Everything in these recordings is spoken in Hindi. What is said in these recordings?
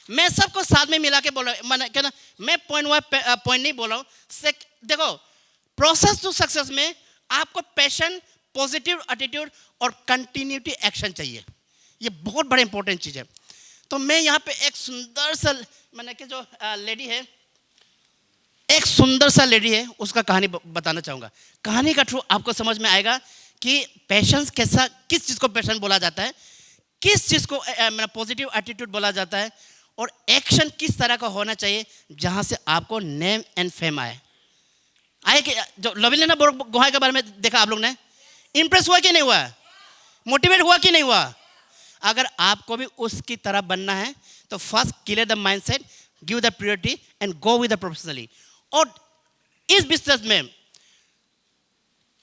मैं सबको साथ में मिला के बोल रहा हूँ, मैंने कहना मैं पॉइंट नहीं बोल रहा हूँ। देखो, प्रोसेस टू सक्सेस में आपको पैशन, पॉजिटिव एटीट्यूड और कंटिन्यूटी एक्शन चाहिए। ये बहुत बड़ा इंपॉर्टेंट चीज़ है। तो मैं यहाँ पे एक सुंदर सा, मैंने कि जो लेडी है, एक सुंदर सा लेडी है, उसका कहानी बताना चाहूँगा। कहानी का थ्रू आपको समझ में आएगा कि पैशन कैसा, किस चीज़ को पैशन बोला जाता है, किस चीज़ को पॉजिटिव एटीट्यूड बोला जाता है, और एक्शन किस तरह का होना चाहिए जहाँ से आपको नेम एंड फेम आए कि जो लवलीना गुहा के बारे में देखा आप लोग ने, इंप्रेस हुआ कि नहीं हुआ, मोटिवेट हुआ कि नहीं हुआ? अगर आपको भी उसकी तरह बनना है तो first clear the mindset, give the priority and go with the professionally. और इस बिजनेस में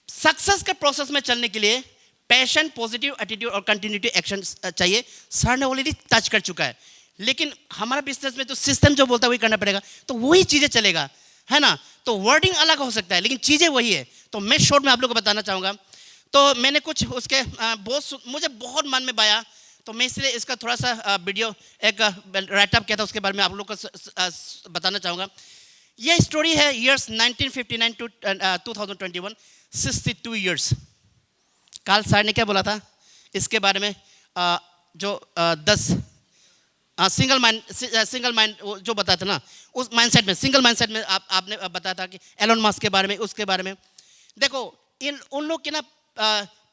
सक्सेस के प्रोसेस में चलने के लिए पैशन, पॉजिटिव एटीट्यूड और कंटिन्यूटी एक्शन चाहिए। सर ने ऑलरेडी टच कर चुका है, लेकिन हमारा बिजनेस में तो सिस्टम जो बोलता है वही करना पड़ेगा, तो वही चीज़ें चलेगा, है ना। तो वर्डिंग अलग हो सकता है लेकिन चीज़ें वही है। तो मैं शॉर्ट में आप लोगों को बताना चाहूँगा। तो मैंने कुछ उसके मुझे बहुत मन में आया, तो मैं इसलिए इसका थोड़ा सा वीडियो एक राइटअप किया था, उसके बारे में आप लोग को बताना चाहूँगा। ये स्टोरी है years 1959 to 2021, 62 years. Carl sir ने क्या बोला था इसके बारे में, जो 10 सिंगल माइंड जो बताया था ना, उस माइंडसेट में, सिंगल माइंडसेट में आपने बताया था कि एलोन मस्क के बारे में, उसके बारे में। देखो उन लोग के ना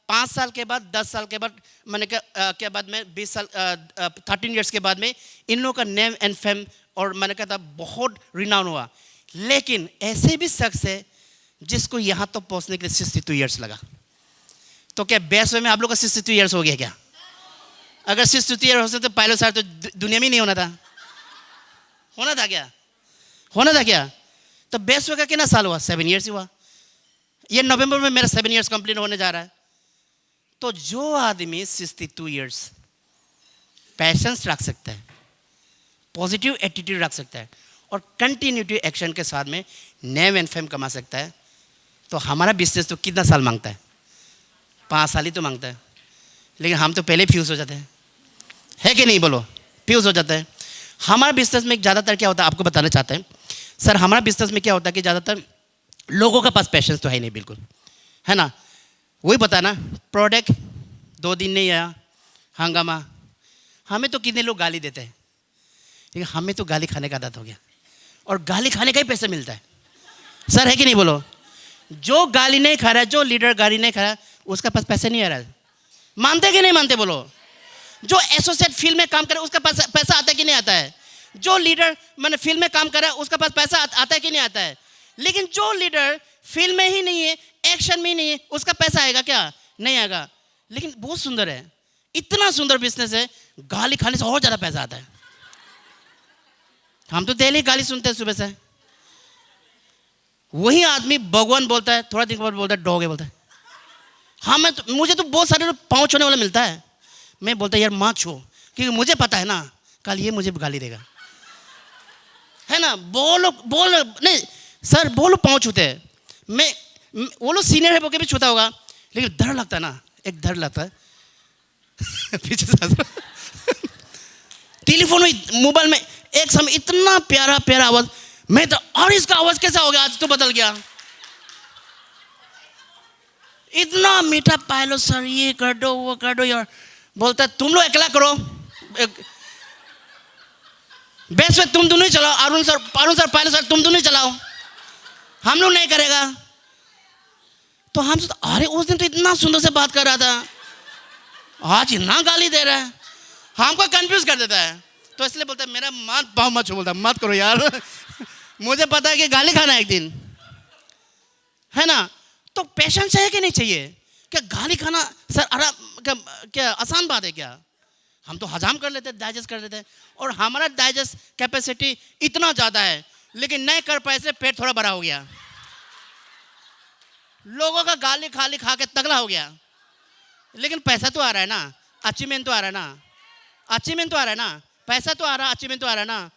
5 साल के बाद, 10 साल के बाद, मैंने के बाद में 20 साल 13 ईयर्स के बाद में इन लोगों का नेम एंड फेम और मैंने कहा था बहुत रिनाउन हुआ। लेकिन ऐसे भी शख्स है जिसको यहाँ तक तो पहुँचने के लिए 62 ईयर्स लगा। तो क्या 22वें में आप लोग का 62 ईयर्स हो गया क्या? अगर 62 ईयर्स होते तो पहले साल तो दुनिया में नहीं होना था। होना था क्या? होना था क्या? तो 22वें का कितना साल हुआ? 7 ईयर्स ही हुआ। ये नवंबर में मेरा 7 ईयर्स कंप्लीट होने जा रहा है। तो जो आदमी 62 ईयर्स पैशंस रख सकता है, पॉजिटिव एटीट्यूड रख सकता है और कंटिन्यूटी एक्शन के साथ में नेम एंड फेम कमा सकता है, तो हमारा बिजनेस तो कितना साल मांगता है? 5 साल ही तो मांगता है। लेकिन हम तो पहले फ्यूज हो जाते हैं, है कि नहीं? बोलो, फ्यूज हो जाता है। हमारा बिजनेस में ज़्यादातर क्या होता है आपको बताना चाहते हैं सर। हमारा बिजनेस में क्या होता है कि ज़्यादातर लोगों के पास पैशंस तो है नहीं, बिल्कुल, है ना। वही पता ना, प्रोडक्ट 2 दिन नहीं आया, हंगामा। हमें तो कितने लोग गाली देते हैं, लेकिन हमें तो गाली खाने का आदत हो गया, और गाली खाने का ही पैसा मिलता है सर, है कि नहीं? बोलो, जो गाली नहीं खा रहा है, जो लीडर गाली नहीं खा रहा है, उसका पास पैसा नहीं आ रहा है। मानते कि नहीं मानते? बोलो, जो एसोसिएट फील्ड में काम करे उसका पैसा आता है कि नहीं आता है? जो लीडर मैंने फील्ड में काम कर रहा है उसका पास पैसा आता है कि नहीं आता है? लेकिन जो लीडर फील्ड में ही नहीं है, एक्शन में ही नहीं है, उसका पैसा आएगा क्या? नहीं आएगा। लेकिन बहुत सुंदर है, इतना सुंदर बिजनेस है, गाली खाने से और ज़्यादा पैसा आता है। हम तो डेली गाली सुनते हैं सुबह से। वही आदमी भगवान बोलता है, थोड़ा दिन के बाद बोलता है डॉग है, बोलता है। हाँ, मुझे तो बहुत सारे पाँव छूने वाला मिलता है। मैं बोलता यार माँ छो, क्योंकि मुझे पता है ना कल ये मुझे गाली देगा, है ना। बोलो नहीं सर, बोलो पाँव छूते हैं। मैं वो लोग सीनियर है बोल के भी छूता होगा, लेकिन डर लगता है ना, एक डर लगता है पीछे से टेलीफोन में, मोबाइल में एक समय इतना प्यारा प्यारा आवाज, मैं तो और इसका आवाज कैसा हो गया, आज तो बदल गया। इतना मीठा पायलो सर, ये कर दो वो कर दो यार। बोलता है तुम लोग अकेला करो, बेस में तुम दोनों ही चलाओ, अरुण सर पायलो सर तुम दोनों ही चलाओ, हम लोग नहीं करेगा। तो हम अरे उस दिन तो इतना सुंदर से बात कर रहा था, आज इतना गाली दे रहा है, हमको कंफ्यूज कर देता है। तो इसलिए बोलता है मेरा मत पाँव मत छो, बोलता मत करो यार मुझे पता है कि गाली खाना है एक दिन, है ना। तो पैशन चाहिए कि नहीं चाहिए? क्या गाली खाना सर क्या आसान बात है क्या? हम तो हजाम कर लेते हैं, डाइजेस्ट कर लेते हैं, और हमारा डाइजेस्ट कैपेसिटी इतना ज़्यादा है, लेकिन नहीं कर पाए से पेट थोड़ा बड़ा हो गया। लोगों का गाली खाली खा के तगड़ा हो गया, लेकिन पैसा तो आ रहा है ना, अचीवमेंट तो आ रहा है ना, अचीवमेंट तो आ रहा है ना, पैसा तो आ रहा है, अचीवमेंट तो आ रहा है ना।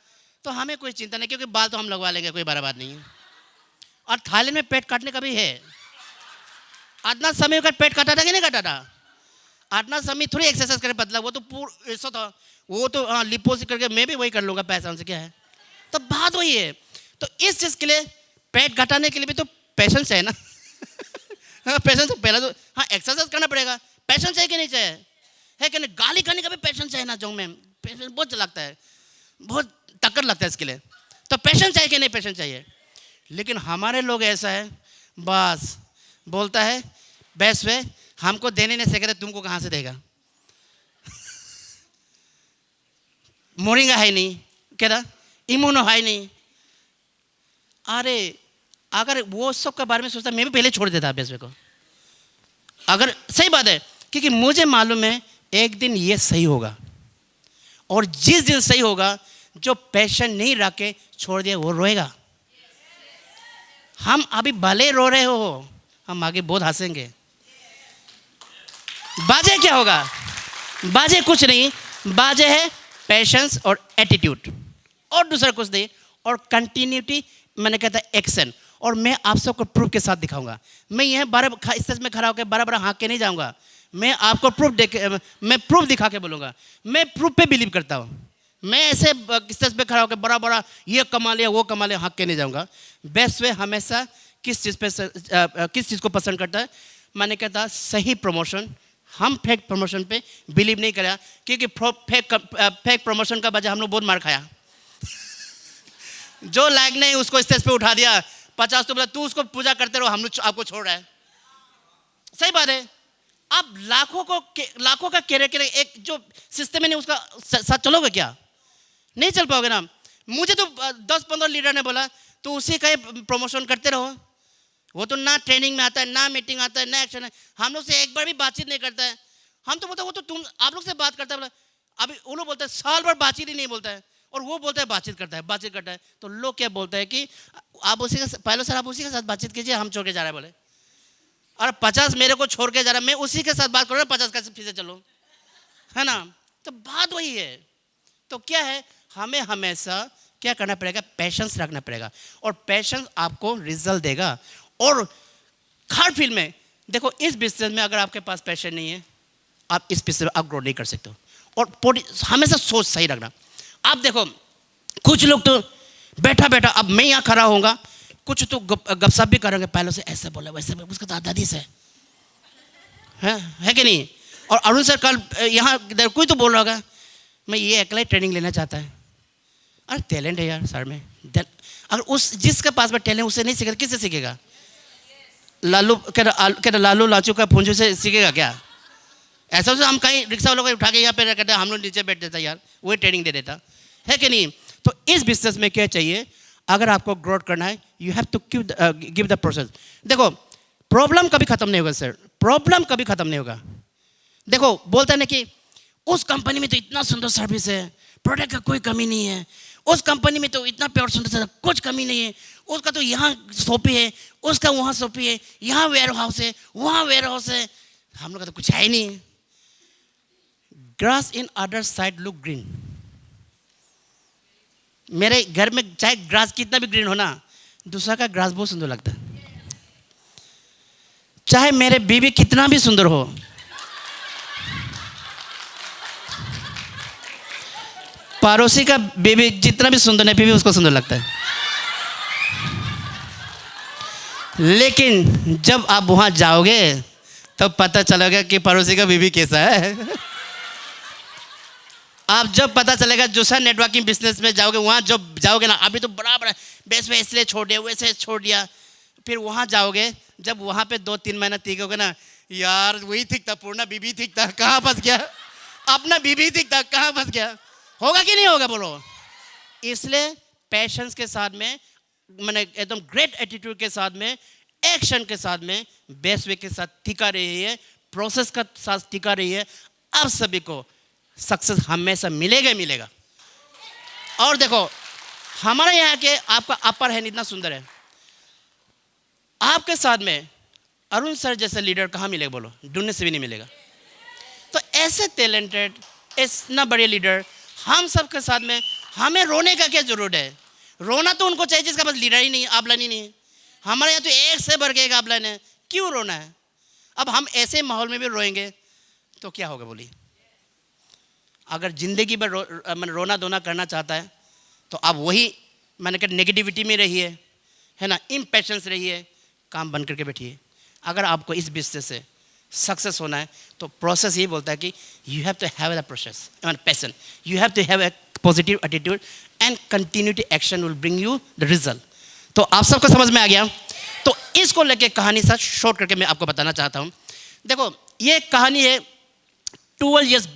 तो हमें कोई चिंता नहीं, क्योंकि बाल तो हम लगवा लेंगे, कोई बड़ा बात नहीं है। और थाईलैंड में पेट काटने का भी है। आधना समय का पेट काटा था कि नहीं काटा था? आटना समय थोड़ी एक्सरसाइज करे पतला, वो तो पूरा ऐसा था, वो तो हाँ लिपोसिट करके मैं भी वही कर लूँगा पैसा से, क्या है। तो बात वही है। तो इस चीज़ के लिए पेट घटाने के लिए भी तो पैशन चाहिए ना। हाँ पैशन से पहला तो हाँ एक्सरसाइज करना पड़ेगा, पैशन चाहिए कि नहीं चाहिए, है कि नहीं। गाली खाने का भी पैशन चाहिए ना, जो में पैशन बहुत लगता है, बहुत टक्कर लगता है इसके लिए। तो पैशन चाहिए कि नहीं, पैशन चाहिए। लेकिन हमारे लोग ऐसा है, बस बोलता है बेस्ट वे हमको देने नहीं सके तुमको कहाँ से देगा। मोरिंगा है नहीं, कह रहा इम्यूनो है नहीं। अरे अगर वो सब के बारे में सोचता मैं भी पहले छोड़ देता बेस्ट वे को। अगर सही बात है, क्योंकि मुझे मालूम है एक दिन ये सही होगा, और जिस दिन सही होगा जो पैशन नहीं रख के छोड़ दिया वो रोएगा। हम अभी भले रो रहे हो, हम आगे बहुत हंसेंगे। बाजे क्या होगा, बाजे कुछ नहीं, बाजे है पैशंस और एटीट्यूड, और दूसरा कुछ नहीं, और कंटिन्यूटी मैंने कहता है एक्शन। और मैं आप सबको प्रूफ के साथ दिखाऊंगा। मैं यह बारह स्टेज में खड़ा होकर बारह हाँक के नहीं जाऊंगा, मैं आपको मैं प्रूफ दिखा के बोलूँगा। मैं प्रूफ पे बिलीव करता हूँ। मैं ऐसे स्टेज पे खड़ा होकर बड़ा बड़ा ये कमा लिया वो कमा लिया हाँक के नहीं जाऊँगा। बेस्ट वे हमेशा किस चीज़ को पसंद करता है, मैंने कहता सही प्रमोशन। हम फेक प्रमोशन पे बिलीव नहीं करा, क्योंकि फेक प्रमोशन का वजह हम लोग बहुत मार खाया। जो लायक नहीं उसको स्टेज पे उठा दिया, 50 तो बोला तू उसको पूजा करते रहो, हम लोग आपको छोड़ रहा है। सही बात है। आप लाखों का कैरेक्टर एक जो सिस्टम है नहीं उसका साथ चलोगे क्या, नहीं चल पाओगे ना। मुझे तो 10-15 लीडर ने बोला तो उसी का प्रमोशन करते रहो, वो तो ना ट्रेनिंग में आता है, ना मीटिंग आता है, ना एक्शन है, हम लोग से एक बार भी बातचीत नहीं करता है। हम तो बोलते वो तो तुम आप लोग से बात करता है, बोला अभी वो लोग बोलते हैं साल भर बातचीत ही नहीं बोलता है, और वो बोलता है बातचीत करता है। तो लोग क्या बोलते हैं कि आप उसी का पहले सर आप उसी के साथ बातचीत कीजिए, हम छोड़ के जा रहे हैं बोले। और 50 मेरे को छोड़ के जा रहा है, मैं उसी के साथ बात करूँ 50 का पीछे चलो, है ना। तो बात वही है। तो क्या है, हमें हमेशा क्या करना पड़ेगा, पैशंस रखना पड़ेगा, और पैशंस आपको रिजल्ट देगा। और हर फील्ड में देखो, इस बिजनेस में अगर आपके पास पैशन नहीं है, आप इस बिजनेस में आप ग्रो नहीं कर सकते हो। और हमेशा सोच सही रखना। आप देखो कुछ लोग तो बैठा अब मैं यहाँ खड़ा होऊंगा, कुछ तो गपशप भी करेंगे, पहले से ऐसे बोले वैसे बोले, उसका तो दादी से है कि नहीं। और अरुण सर कल यहाँ कोई तो बोल रहा होगा मैं ये अकेला ही ट्रेनिंग लेना चाहता है। अरे टैलेंट है यार सर में, अगर उस जिसके पास में टैलेंट उससे नहीं सीखेगा, किससे सीखेगा। लालू लाचू का पूंजी से सीखेगा क्या। ऐसा तो हम कहीं रिक्शा वालों को उठा के यहाँ पे रख देते, हम लोग नीचे बैठ देता यार, वही ट्रेनिंग दे देता है कि नहीं। तो इस बिजनेस में क्या चाहिए, अगर आपको ग्रोथ करना है you have to give the process. देखो प्रॉब्लम कभी खत्म नहीं होगा सर, प्रॉब्लम कभी खत्म नहीं होगा। देखो बोलते हैं ना कि उस कंपनी में तो इतना सुंदर सर्विस है, प्रोडक्ट का कोई कमी नहीं है, उस कंपनी में तो इतना प्योर सुंदर कुछ कमी नहीं है, उसका तो यहाँ सोपी है, उसका वहाँ सोपी है, यहाँ वेयर हाउस है, वहाँ वेयर हाउस है, हम लोग का तो कुछ है ही नहीं। Grass in other side look green. मेरे घर में चाहे ग्रास कितना भी ग्रीन हो ना, दूसरा का ग्रास बहुत सुंदर लगता है। चाहे मेरे बीवी कितना भी सुंदर हो, पड़ोसी का बीवी जितना भी सुंदर है, बीवी उसको सुंदर लगता है। लेकिन जब आप वहां जाओगे तब पता चलेगा कि पड़ोसी का बीवी कैसा है। आप जब पता चलेगा जो सर नेटवर्किंग बिजनेस में जाओगे, वहाँ जब जाओगे ना, अभी तो बड़ा बेस में इसलिए छोड़ दिया वैसे छोड़ दिया, फिर वहाँ जाओगे जब वहाँ पे 2-3 महीना टीकोगे ना, यार वही ठीक था, पूर्णा बीबी ठीक था, कहाँ फंस गया, अपना बीबी ठीक था, कहाँ फंस गया। होगा कि नहीं होगा बोलो। इसलिए पैशंस के साथ में, मैंने एकदम ग्रेट एटीट्यूड के साथ में, एक्शन के साथ में, बेस्ट वे के साथ टिका रही है, प्रोसेस का साथ टिका रही है, आप सभी को सक्सेस हमेशा मिलेगा। और देखो हमारे यहाँ के आपका अपर हैंड इतना सुंदर है, आपके साथ में अरुण सर जैसे लीडर कहाँ मिलेगा बोलो, ढूंढने से भी नहीं मिलेगा। तो ऐसे टैलेंटेड इतना बड़े लीडर हम सब के साथ में, हमें रोने का क्या जरूरत है। रोना तो उनको चाहिए जिसका पास लीडर ही नहीं, आबला नहीं है। हमारे यहाँ तो एक से बढ़ के एक आबला है, क्यों रोना है। अब हम ऐसे माहौल में भी रोएंगे तो क्या होगा बोलिए? अगर जिंदगी भर मैंने रोना धोना करना चाहता है तो आप वही मैंने कहा नेगेटिविटी में रहिए, है ना, इम्पेशेंस रहिए, काम बंद करके बैठिए। अगर आपको इस बिजनेस से सक्सेस होना है तो प्रोसेस ये बोलता है कि you have to have the process and passion, you have to have a positive attitude and continuity action will bring you the result. तो आप सबको समझ में आ गया? तो इसको लेके कहानी सा शॉर्ट करके मैं आपको बताना चाहता हूँ। देखो ये कहानी है 12 years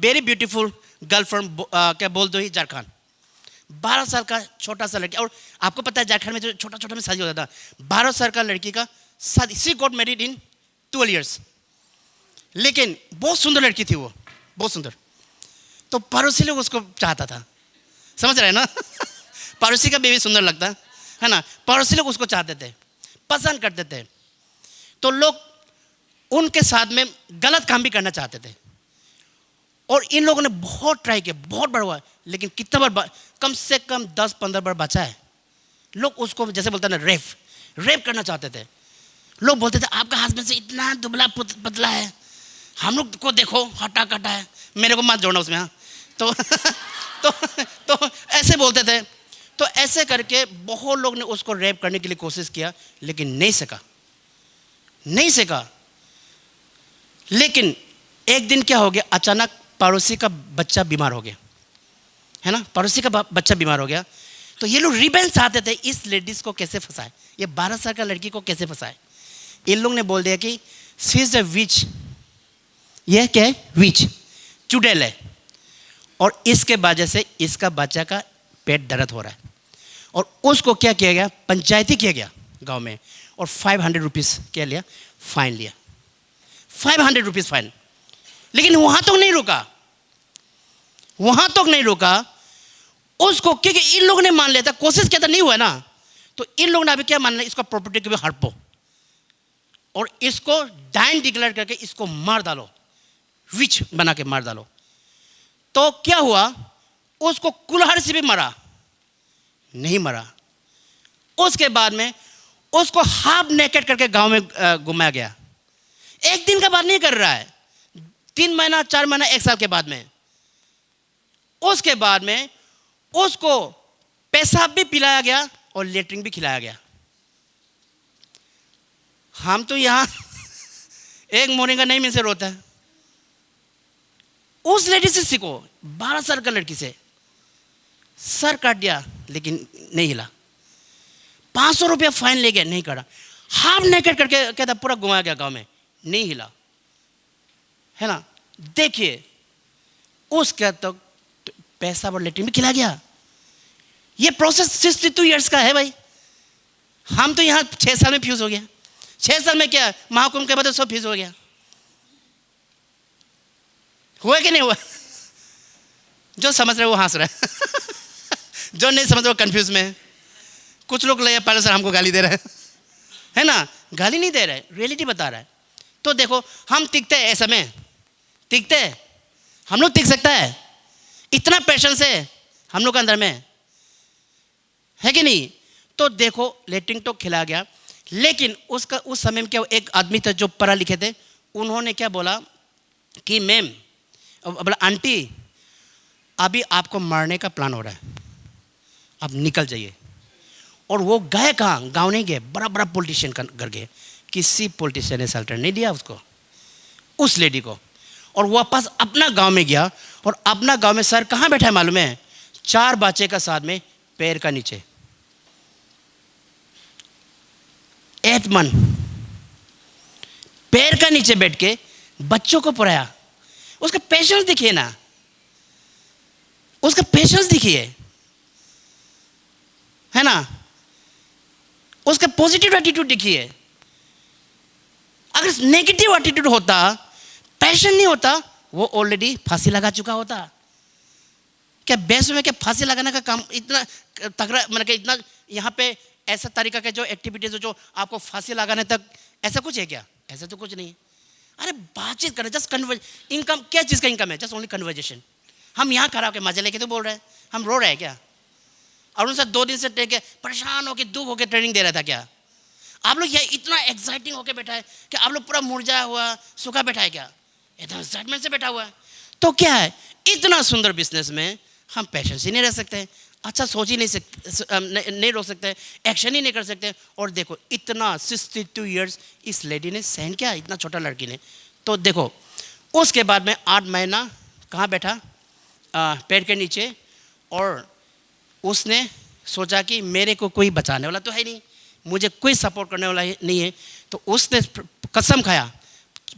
very beautiful girl from क्या बोल दो ही झारखंड। 12 साल का छोटा सा लड़की, और आपको पता है झारखंड में जो छोटा छोटा में शादी होता था, 12 साल का लड़की का शादी, she got married in 12 years। लेकिन बहुत सुंदर लड़की थी वो, बहुत सुंदर। तो पड़ोसी लोग उसको चाहता था, समझ रहे हैं ना? पड़ोसी का बेबी सुंदर लगता है ना, पड़ोसी लोग उसको चाहते थे, पसंद करते थे। तो लोग उनके साथ में गलत काम भी करना चाहते थे। और इन लोगों ने बहुत ट्राई किया, बहुत बार हुआ, लेकिन कितना बार, कम से कम 10-15 बार बचा है। लोग उसको जैसे बोलते हैं ना, रेप करना चाहते थे। लोग बोलते थे आपका हस्बैंड से इतना दुबला पतला है, हम लोग को देखो हटा कटा है, मेरे को मत जोड़ना उसमें। हाँ तो तो ऐसे बोलते थे। तो ऐसे करके बहुत लोग ने उसको रेप करने के लिए कोशिश किया, लेकिन नहीं सका। लेकिन एक दिन क्या हो गया, अचानक पड़ोसी का बच्चा बीमार हो गया, है ना, पड़ोसी का बच्चा बीमार हो गया। तो ये लोग रिबेल चाहते थे इस लेडीज को कैसे फंसाए, ये 12 साल का लड़की को कैसे फंसाए। इन लोग ने बोल दिया कि शी इज अ विच, ये क्या है, विच, चुड़ैल है, और इसके वजह से इसका बच्चा का पेट दर्द हो रहा है। और उसको क्या किया गया, पंचायती किया गया गांव में, और 500 रुपीज़ क्या लिया, फाइन लिया, 500 रुपीज़ फाइन। लेकिन वहां तक नहीं रुका, उसको, क्योंकि इन लोगों ने मान लिया था, कोशिश किया था, नहीं हुआ ना, तो इन लोगों ने अभी क्या मान लिया, इसका प्रॉपर्टी को भी हड़पो और इसको डाइन डिक्लेयर करके इसको मार डालो, विच बना के मार डालो। तो क्या हुआ, उसको कुल्हाड़ी से भी मारा, नहीं मरा। उसके बाद में उसको हाफ नेकेड करके गांव में घुमाया गया। एक दिन का बात नहीं कर रहा है, 3 महीना 4 महीना 1 साल के बाद में। उसके बाद में उसको पेशाब भी पिलाया गया और लेटरिन भी खिलाया गया। हम तो यहां एक मोरिंगा नहीं मिल से रोता है। उस लेडी से सीखो, 12 साल का लड़की से सर काट दिया लेकिन नहीं हिला, 500 रुपया फाइन ले गया, नहीं करा, हाफ नेकेड करके कहता पूरा घुमाया गया गांव में, नहीं हिला, है ना। देखिए उसके तो पैसा और लेटरिन भी खिला गया। ये प्रोसेस 62 years का है भाई। हम तो यहाँ 6 साल में फ्यूज हो गया। 6 साल में क्या, महाकुंभ के बाद सब फ्यूज हो गया। हुआ कि नहीं हुआ? जो समझ रहे वो हंस रहे जो नहीं समझ रहे वो कंफ्यूज में है। कुछ लोग ले पहले सर हमको गाली दे रहे है ना, गाली नहीं दे रहे, रियलिटी बता रहा है। तो देखो हम टिकते हैं ऐसा में, टिकते हैं, हम लोग टिक सकता है, इतना पेशेंस है हम लोग के अंदर में, है कि नहीं। तो देखो लेटरिन तो खिला गया, लेकिन उसका उस समय में क्या, एक आदमी था जो पढ़ा लिखे थे, उन्होंने क्या बोला कि मैम, बोला आंटी अभी आपको मारने का प्लान हो रहा है, अब निकल जाइए। और वो गए कहाँ, गांव नहीं गए, बड़ा बड़ा पॉलिटिशियन का घर गए, किसी पॉलिटिशियन ने शेल्टर नहीं दिया उसको, उस लेडी को। और वापस अपना गांव में गया, और अपना गांव में सर कहाँ बैठा है मालूम है, 4 बच्चे का साथ में पैर का नीचे, 8 month पैर का नीचे बैठ के बच्चों को पढ़ाया। उसका पेशेंस दिखिए ना, उसका पेशेंस दिखिए, है ना, उसका पॉजिटिव एटीट्यूड देखिए। अगर नेगेटिव एटीट्यूड होता, पैशन नहीं होता, वो ऑलरेडी फांसी लगा चुका होता। क्या बेस में क्या फांसी लगाने का काम इतना तगड़ा, मतलब इतना यहाँ पे ऐसा तरीका का जो एक्टिविटीज जो आपको फांसी लगाने तक, ऐसा कुछ है क्या? ऐसा तो कुछ नहीं है। अरे बातचीत करें, जस्ट इनकम, क्या चीज़ का इनकम है? Just only conversation. हम यहाँ खड़ा होकर मजे लेके तो बोल रहे हैं, हम रो रहे हैं क्या? और उनसे 2 दिन से परेशान होकर दुख होकर ट्रेनिंग दे रहा था क्या? आप लोग ये इतना एक्साइटिंग होकर बैठा है कि आप लोग पूरा मुरझाया हुआ सूखा बैठा है क्या? एकदम एक्साइटमेंट से बैठा हुआ है। तो क्या है, इतना सुंदर बिजनेस में हम पैशन से नहीं रह सकते, अच्छा सोच ही नहीं सकते, नहीं रोक सकते, एक्शन ही नहीं कर सकते। और देखो इतना 62 ईयर्स इस लेडी ने सहन किया, इतना छोटा लड़की ने। तो देखो उसके बाद में 8 महीना कहाँ बैठा, पेड़ के नीचे, और उसने सोचा कि मेरे को कोई बचाने वाला तो है नहीं, मुझे कोई सपोर्ट करने वाला नहीं है। तो उसने कसम खाया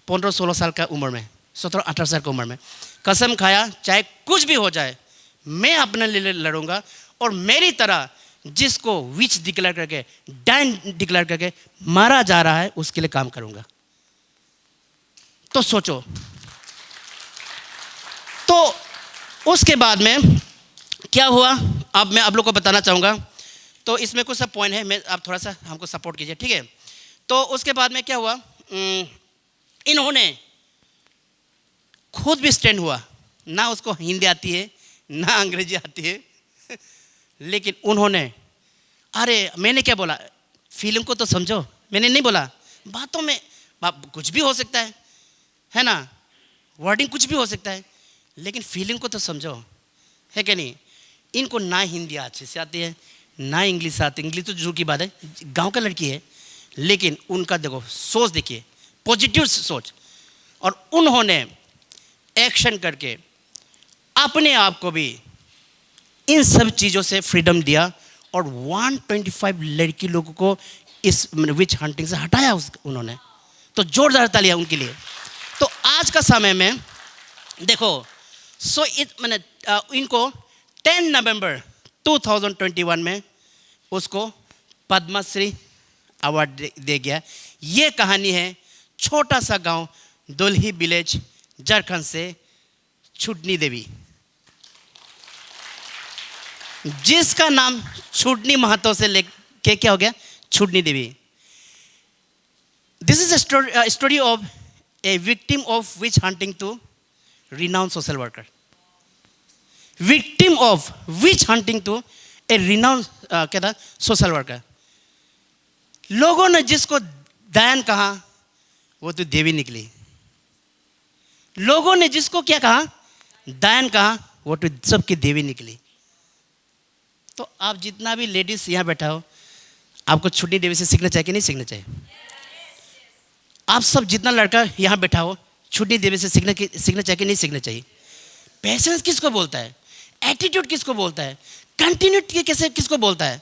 15-16 साल का उम्र में, 17-18 साल की उम्र में कसम खाया, चाहे कुछ भी हो जाए मैं अपने लिए लड़ूंगा, और मेरी तरह जिसको विच डिक्लेयर करके, डैन डिक्लेयर करके मारा जा रहा है उसके लिए काम करूंगा। तो सोचो, तो उसके बाद में क्या हुआ, अब मैं आप लोग को बताना चाहूँगा। तो इसमें कुछ सब पॉइंट है, मैं आप थोड़ा सा हमको सपोर्ट कीजिए, ठीक है। तो उसके बाद में क्या हुआ, इन्होंने खुद भी स्टैंड हुआ, ना उसको हिंदी आती है ना अंग्रेजी आती है, लेकिन उन्होंने, अरे मैंने क्या बोला, फीलिंग को तो समझो, मैंने नहीं बोला बातों में कुछ भी हो सकता है ना, वर्डिंग कुछ भी हो सकता है, लेकिन फीलिंग को तो समझो, है कि नहीं। इनको ना हिंदी अच्छे से आती है ना इंग्लिश आती, इंग्लिश तो दूर की बात है, गांव का लड़की है, लेकिन उनका देखो सोच देखिए, पॉजिटिव सोच, और उन्होंने एक्शन करके अपने आप को भी इन सब चीज़ों से फ्रीडम दिया, और 125 लड़की लोगों को इस विच हंटिंग से हटाया उन्होंने। तो जोरदार तालियां उनके लिए। तो आज का समय में देखो, सो मैंने इनको 10 नवंबर 2021 में उसको पद्मश्री अवार्ड दे गया। ये कहानी है छोटा सा गांव दुल्ही विलेज झारखंड से छुटनी देवी, जिसका नाम छुटनी महतो से लेके क्या हो गया, Chhutni Devi. This is a story of a victim of witch hunting to renowned social worker. Victim of witch hunting to a renowned क्या था, सोशल वर्कर। लोगों ने जिसको दायन कहा वो तो देवी निकली, लोगों ने जिसको क्या कहा, दायन कहा, वो तो सबकी देवी निकली। तो आप जितना भी लेडीज यहाँ बैठा हो, आपको छुटनी देवी से सीखना चाहिए कि नहीं सीखना चाहिए? आप सब जितना लड़का यहाँ बैठा हो, छुटनी देवी से सीखना चाहिए कि नहीं सीखना चाहिए? पेशेंस किसको बोलता है, एटीट्यूड किसको बोलता है, कंटिन्यूटी कैसे किसको बोलता है?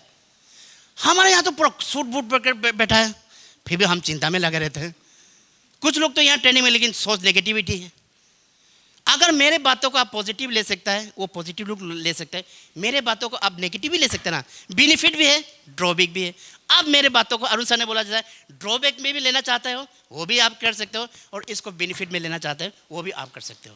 हमारे यहाँ तो पूरा सूट बूट पर बैठा है, फिर भी हम चिंता में लगे रहते हैं। कुछ लोग तो यहाँ ट्रेनिंग में, लेकिन सोच नेगेटिविटी है। अगर मेरे बातों को आप पॉजिटिव ले सकता है, वो पॉजिटिव लोग ले सकता है, मेरे बातों को आप नेगेटिव भी ले सकते हैं ना, बेनिफिट भी है ड्रॉबैक भी है। आप मेरे बातों को, अरुण सर ने बोला जैसा ड्रॉबैक में भी लेना चाहते हो वो भी आप कर सकते हो, और इसको बेनिफिट में लेना चाहते हो वो भी आप कर सकते हो।